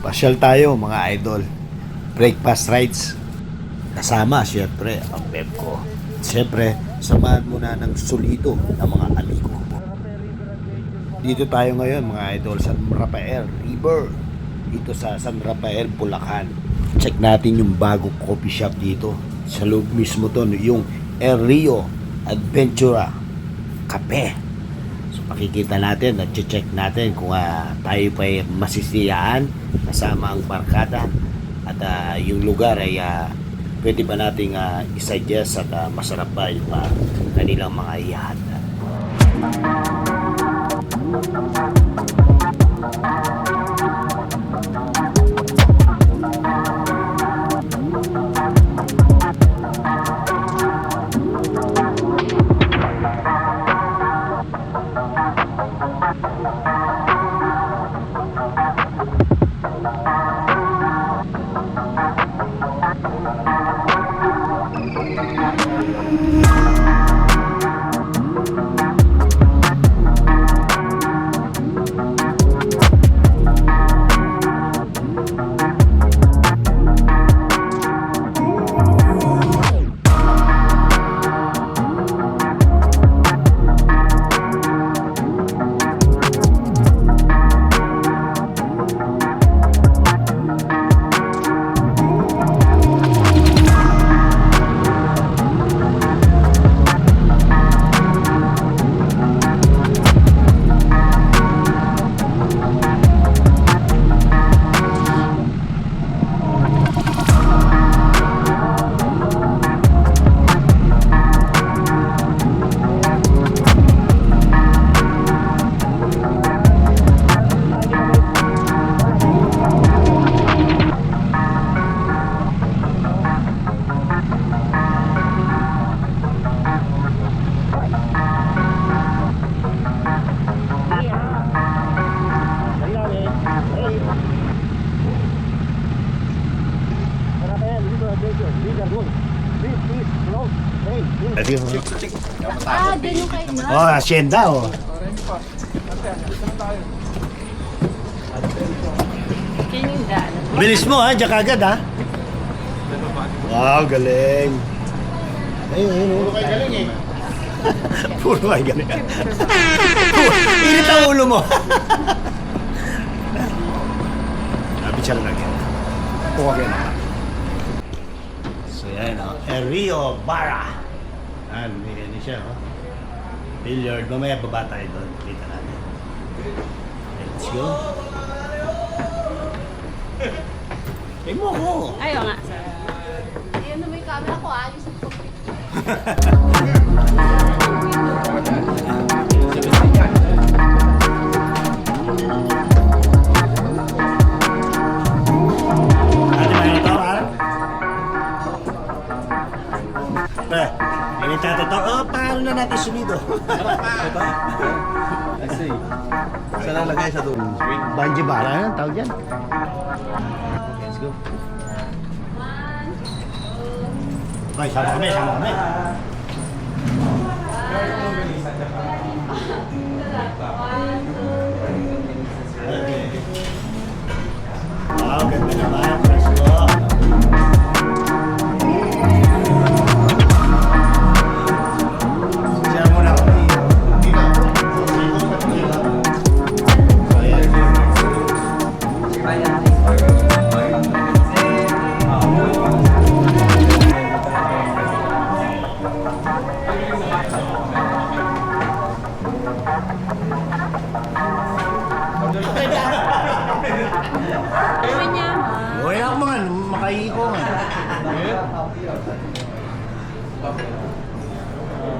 Pasyal tayo mga idol. Breakfast rides. Kasama syempre ang beb ko. Syempre, samahan muna ng solido ng mga amigo. Dito tayo ngayon mga idol, San Rafael River. Dito sa San Rafael, Bulacan. Check natin yung bagong coffee shop dito. Sa loob mismo to, yung El Rio Adventura Cafe. So makikita natin at check natin kung tayo pa masisiyaan kasama ang barkada at yung lugar ay pwede ba nating i-suggest at masarap ba yung kanilang mga ihanda. Doon yung kayo na. Oh, asyenda oh. Kininda. Bilis mo diyan kagad Wow, galing. Ayun. Puro kayo galing eh. Puro kayo galing. Init ang ulo mo. Sabi siya lang agad. Okay na. So yan El Rio Barra. May ganyan siya billiard. Mamaya baba tayo doon. Kita natin. Let's go. Ay mo ko. Ayaw nga. Ayan na may camera ko. Ayos ang pag-picture. Paano na natin sumido? Kasi, saan nalagay sa doon? Banji bara, ano tawag dyan? Let's go. Okay, sama kami. Wow, ganda naman. Let's go.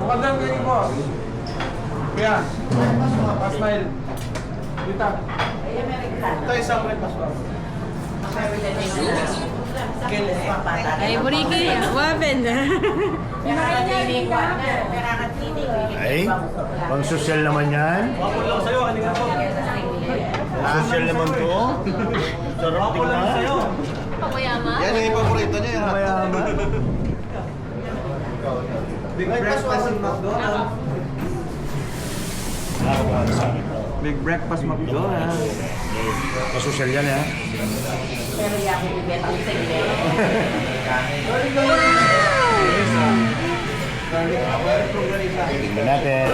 Magandang galing po. Kuya, pa-smile. Ito isang breakfast ba? Ay, buriki. Waben. Ay, pang social naman yan. Wapol lang sa'yo, halika po. Social naman to. Sarap Wapol lang tingnan. sa'yo. Pabayama? Yan yung paborito niya. Mayaman. Big breakfast in McDonald's. Big breakfast McDonald's. Pasosyal yan ha. Tingnan natin.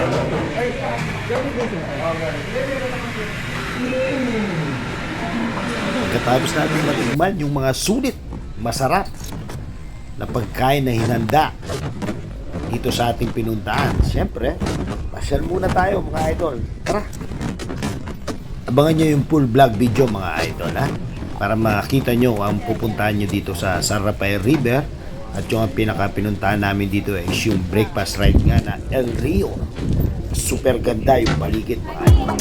Pagkatapos natin matikman yung mga sulit, masarap na pagkain na hinanda dito sa ating pinuntahan. Siyempre, pasyal muna tayo mga idol. Tara! Abangan nyo yung full vlog video mga idol ha. Para makita nyo ang pupuntahan nyo dito sa San Rafael River. At yung pinaka-pinuntahan namin dito is yung breakfast ride nga na El Rio. Super ganda yung paligid mga idol.